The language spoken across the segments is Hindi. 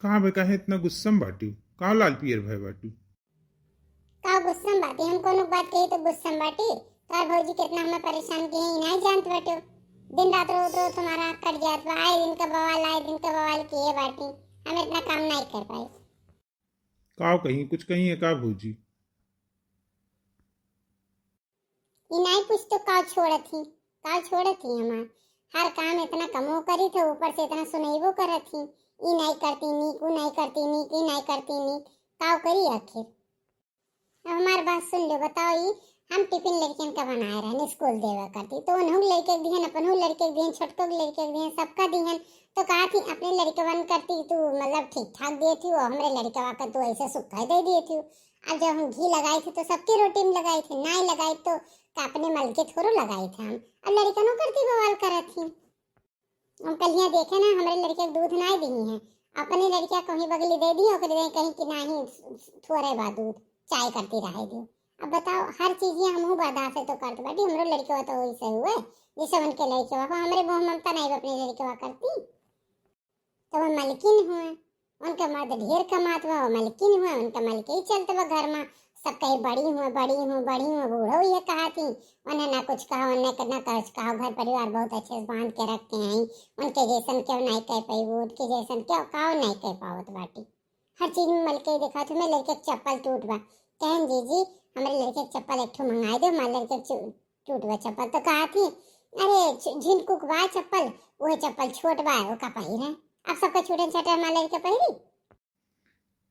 कहाँ बे काहे इतना गुस्सा में बाटू? कहाँ लाल पियर भय बाटू? का गुस्सा में बाटी? हम कोनो बात कही तो गुस्सा में बाटी? तार भौजी कितना हमें परेशान किए ही नहीं जानत बाटे। दिन रात रो रो तुम्हारा कट जात बा। आए दिन का बवाल, आए दिन का बवाल किए बाटी। हम इतना काम नहीं कर पाए। काव कहीं कुछ कहीं है का भौजी? ये नहीं कुछ तो काव छोड़त थी हमार। हर काम इतना कमो करी थे, ऊपर से इतना सुनैबो करत थी। ई नहीं करती नी, को नहीं करती नी, की नहीं करती नी। काव करी आखिर? अब हमारी बात सुन लो। बताओ, ये हम टिफिन लड़कियन का बनाए रहने स्कूल देवा करती, तो उन्हों लड़के दिहन, अपन लड़के दिहन, छोटको लड़के दिहन, सबका दिहन। तो कहा थी अपने लड़कवन करती तू मतलब ठीक ठाक देती हो, हमरे लड़कवा का तू ऐसे सुखा दे देती हो। अब जब हम घी लगाई थी तो सबकी रोटी में लगाई थी, नहीं लगाई तो अपने मल के थोड़ो लगाई थी हम। अब लड़कनों करती बवाल करत थी। हम कलियां देखे ना, हमारे लड़के दूध नहीं दी है। अपनी लड़कियां कहीं बगली दे दी, कहीं कि नहीं थोड़े बा दूध चाय करती रहे दी। अब बताओ, हर चीज ये हम बर्दाश्त तो करते बाटी। हमरो लड़के तो वैसे हुए जैसे उनके लड़के हुआ, हमारे मोह ममता नहीं अपने लड़के हुआ करती। तो वो मलकिन हुए, उनका मर्द ढेर कमात हुआ, वो मलकिन हुआ, उनका मलके ही चलते हुआ घर में। सब कहीं बड़ी हूँ बड़ी हूँ बड़ी हूँ, बूढ़ो ये कहा थी। उन्हें ना कुछ कहा, उन्हें ना कुछ कहा। घर परिवार बहुत अच्छे से बांध के रखते हैं। उनके जैसन क्यों नहीं कह पाई, वो उनके जैसन क्यों कहा नहीं कह पावत बाटी। हर चीज में मलके ही दिखा। तुम्हें लड़के चप्पल टूट बा, कहन जी हमारे लड़के चप्पल एक मंगाई दो, हमारे लड़के टूट बा चप्पल। तो कहा थी अरे झिनकुक बा चप्पल, वो चप्पल छोट बा, वो का पहिरे। अब सबका छोटे छोटे हमारे लड़के पहिरी।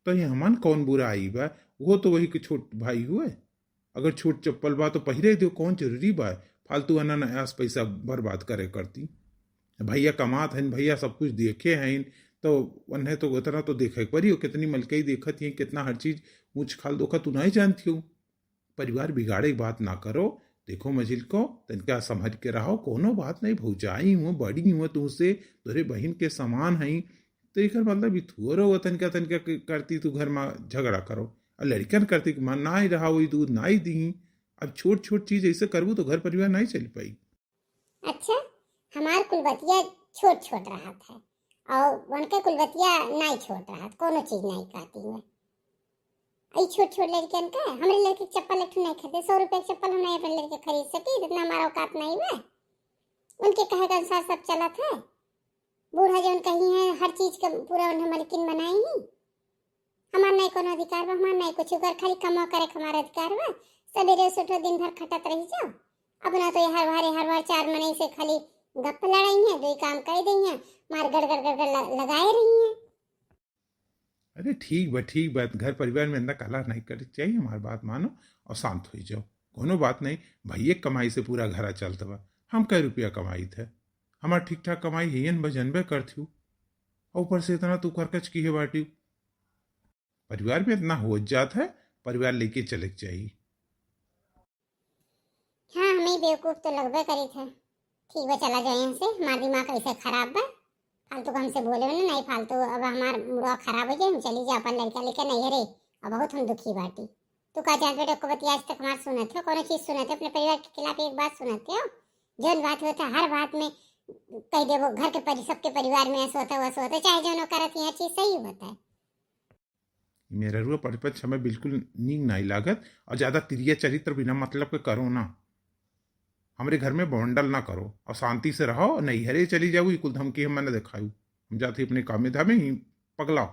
तो ये हमन कौन बुरा आई बा? वो तो वही के छोट भाई हुए। अगर छोट चप्पल बा तो पहिरे दो, कौन जरूरी बा फालतू अनायास पैसा बर्बाद करे करती? भैया कमात हैं, भैया सब कुछ देखे हैं, तो उन्हें तो उतना तो देखे परी हो। कितनी मलकई देखत ही, कितना हर चीज ऊँच खाल दोखा तू नहीं जानती हो। परिवार बिगाड़े की बात ना करो। देखो मजिल को तनिका समझ के रहो, कोनो बात नहीं, भौजाई हूँ बड़ी हूँ तुमसे, तोरे बहन के समान हई। तो एक मतलब थोरो वो तनिका तनिका करती तू घर में झगड़ा करो, और लड़कन करती कि मन ना ही रहा वही दूध ना ही दी। अब छोट छोट चीज ऐसे करबू तो घर परिवार नहीं चल पाई। अच्छा, हमार कुलबतिया छोट छोट रहा था और उनके कुलबतिया नहीं छोट रहा, कोनो चीज नहीं कहती मैं। आई छोट छोट लड़कियन का हमारे लड़के चप्पल एक नहीं खरीदे। 100 रुपए की चप्पल हम नहीं अपने लड़के खरीद सकी, इतना हमारा औकात नहीं हुआ। उनके कहे के अनुसार सब चला था। बूढ़ा जो कही है हर चीज का पूरा उन्हें मलकिन बनाई ही। हमार नहीं कोनो अधिकार बा, हमार नहीं कुछ कर, खाली कमा करे हमारा अधिकार बा। सवेरे से उठो दिन भर खटत रही जाओ। अपना तो हर बार 4 महीने से खाली गप लड़ाई है, दो काम कर दी है, मार गड़ गड़ गड़ लगाए रही है। अरे ठीक बात, घर परिवार में अंदर कला नहीं करनी चाहिए। हमारी बात मानो और शांत हो जाओ। कोनो बात नहीं, भैया कमाई से पूरा घर चलता बा। हम कई रुपया कमाई थे, हमार ठीक ठाक कमाई हियन बजनबे करती हूँ। ऊपर से इतना तू करकच की है बाटी। परिवार में इतना हो जाता है, परिवार लेके चले के चाहिए। हाँ, हमें बेवकूफ तो लगभग करी थे। ठीक बा, चला जाए यहाँ से, हमारा दिमाग ऐसे खराब बा। फालतू को हमसे बोले ना, नहीं फालतू। अब हमार मुड़ा खराब हो जाए, हम चली जाए अपन लड़का लेके नहीं रे। अब बहुत हम दुखी बाटी। तू का जान बेटा को बतिया आज तक हमार सुनते हो, कोनो चीज सुनते हो अपने परिवार के खिलाफ एक बात सुनते हो? जौन बात होता है हर बात में कह देवो घर के सबके परिवार में ऐसा होता है वैसा होता है, चाहे जो करत हर चीज सही होता है। मेरा रुआ परिपक्ष हमें बिल्कुल नींद नहीं लागत, और ज्यादा तिरिया चरित्र बिना मतलब के करो ना। हमारे घर में बवंडल ना करो और शांति से रहो। नहीं हरे चली जाऊ, कुल धमकी हम मैंने दिखाई। हम जाते अपने काम धामे ही पगलाओ।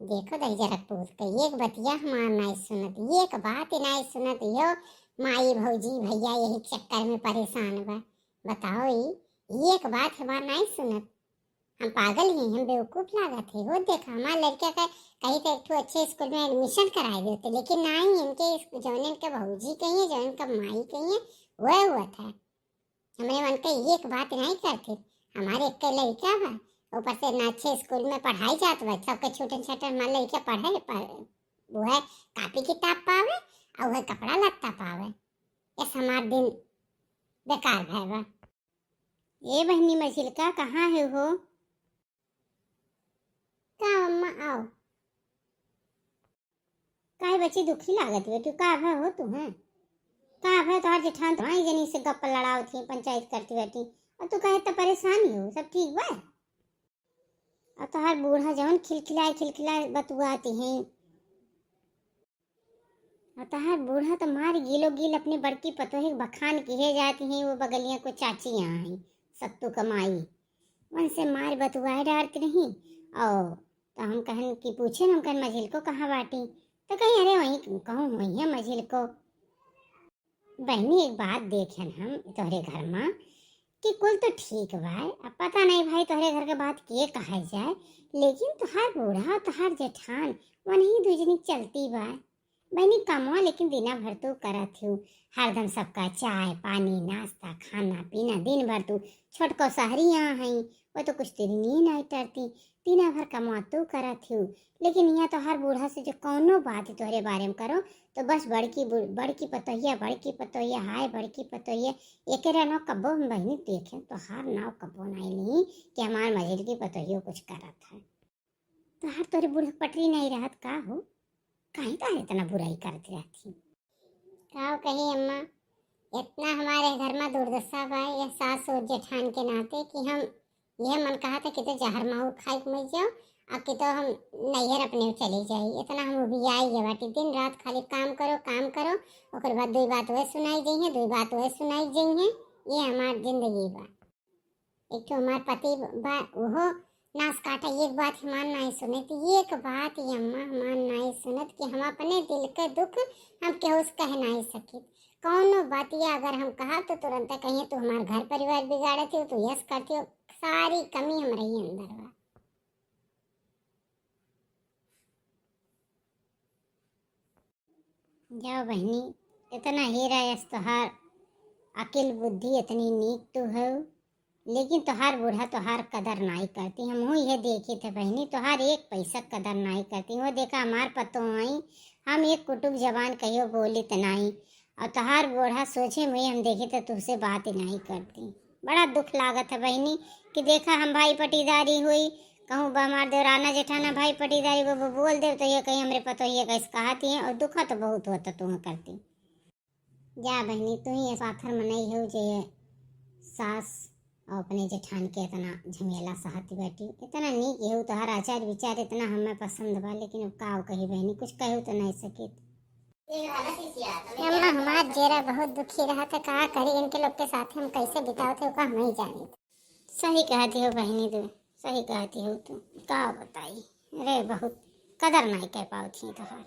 देखो दही जरा पूछ के एक बतिया हमार नहीं सुनत, एक बात ही नहीं सुनत यो। माई भौजी भैया यही चक्कर में परेशान बा। बताओ, ये एक बात हमार नहीं सुनत। हम पागल ही, हम बेवकूफ लागत है। वो देखा हमारे लड़के का कहीं तो एक अच्छे स्कूल में एडमिशन कराए देते, लेकिन नहीं, इनके जौन इनके भौजी कही है, जौन इनका माई कही है, वह हुआ था। हमने मन के एक बात नहीं करते। हमारे एक लड़का बा, ऊपर से ना अच्छे स्कूल में पढ़ाई जात बा, सबके छोटे छोटे हमारे लड़के पढ़े वो है कापी किताब पावे और वह कपड़ा लत्ता पावे। ये हमार दिन बेकार भैया। ये बहनी मछिल का कहाँ है हो? का अम्मा आओ। काय बच्ची दुखी लागत बेटी, का है हो तू है? का है तो हर जेठान तो जनी से गप्पा लड़ाओ थी, पंचायत करती बैठी, और तू कहे तो परेशानी हो, सब ठीक बा? और तोहार बूढ़ा जवन खिलखिलाए बतुआती हैं। और तोहार बूढ़ा तो मार गिलो गिल अपनी बड़की पतोही बखान किए जाती हैं। वो बगलियां को चाची यहाँ हैं सत्तू कमाई, उनसे मार बतुआए डालती नहीं। और तो हम कहन कि पूछे हम कहन मझिल को कहाँ बाटी, तो कहीं अरे वहीं कहूँ वहीं है मझिल को। बहनी एक बात देखें हम तोहरे घर में कि कुल तो ठीक बा, अब पता नहीं भाई तोहरे घर के बात के कहा जाए, लेकिन तुहार बूढ़ा तुहार जेठान वही दूजनी चलती बा। बहनी कमवा लेकिन दिना भर तू करत हूँ, हरदम सबका चाय पानी नाश्ता खाना पीना दिन भर तू छोटको शहरी यहाँ है, वो तो कुछ तेरी नींद नहीं टरती, दिना भर कमवा तू करत हूँ। लेकिन यहाँ तो हर बूढ़ा से जो कौनो बात तोहरे बारे में करो तो बस बड़की पतोहिया हाय बड़की पतोहिया एक नाव कब्बो हम बहनी देखें तो हर नाव कब्बो नहीं ली कि हमार मजिल की पतोहियो कुछ करत है। तो हर तोरे बूढ़े पटरी नहीं रहत का हो, कहीं तो इतना बुराई करती रहती का कही अम्मा। इतना हमारे घर में दुर्दशा बा या सास और जेठान के नाते कि हम यह मन कहा था कि तो जहर माहू खाई मर जाओ अब कि तो हम नैहर अपने चली जाई। इतना हम उबियाई है बाटी दिन रात खाली काम करो और बाद दो बात वह सुनाई गई है दो बात वह सुनाई गई है। ये हमार जिंदगी बा। एक तो हमार पति बा वो नाश काटा एक बात हमार नहीं सुनत, एक बात ये अम्मा हमार नहीं सुनत कि हम अपने दिल के दुख हम केहू से कह नहीं सकित। कौनो बातिया अगर हम कहा तो तुरंत कहिए तो हमार घर परिवार बिगाड़ती हो तो यस करती हो, सारी कमी हम रही अंदर बा। जाओ बहनी इतना हीरा यस तोहार अकिल बुद्धि इतनी नीक तो है, लेकिन तोहार बूढ़ा तोहार कदर नहीं करती। हम हूँ यह देखे थे बहनी तोहार एक पैसा कदर नहीं करती। वो देखा हमार पतो आई हम एक कुटुब जबान कहियो बोली तो नहीं, और तोहार बूढ़ा सोचे में हम देखे तो तुझसे बात ही नहीं करती। बड़ा दुख लागत है बहनी कि देखा हम भाई पटीदारी हुई कहूँ हमार देवराना जेठाना भाई पटीदारी वो बोल दे तो ये कहीं हमरे पतो ये कैसे कहती हैं, और दुखा तो बहुत होता तुम्हें करती। जा बहनी तू ही पाथर में नहीं हो जे सास और अपने जेठान के इतना झमेला सहती बैठी। इतना नीक हो तोहर आचार विचार इतना हमें पसंद बा, लेकिन अब का कही बहनी कुछ कहू तो नहीं सकी। अम्मा हमार जेरा बहुत दुखी रहा था, कहा करी इनके लोग के साथ हम कैसे बिताओ थे का हम नहीं जानी। सही कहती हो बहनी तू, सही कहती हो तू, का बताई अरे बहुत कदर नहीं कर पाती तोहर।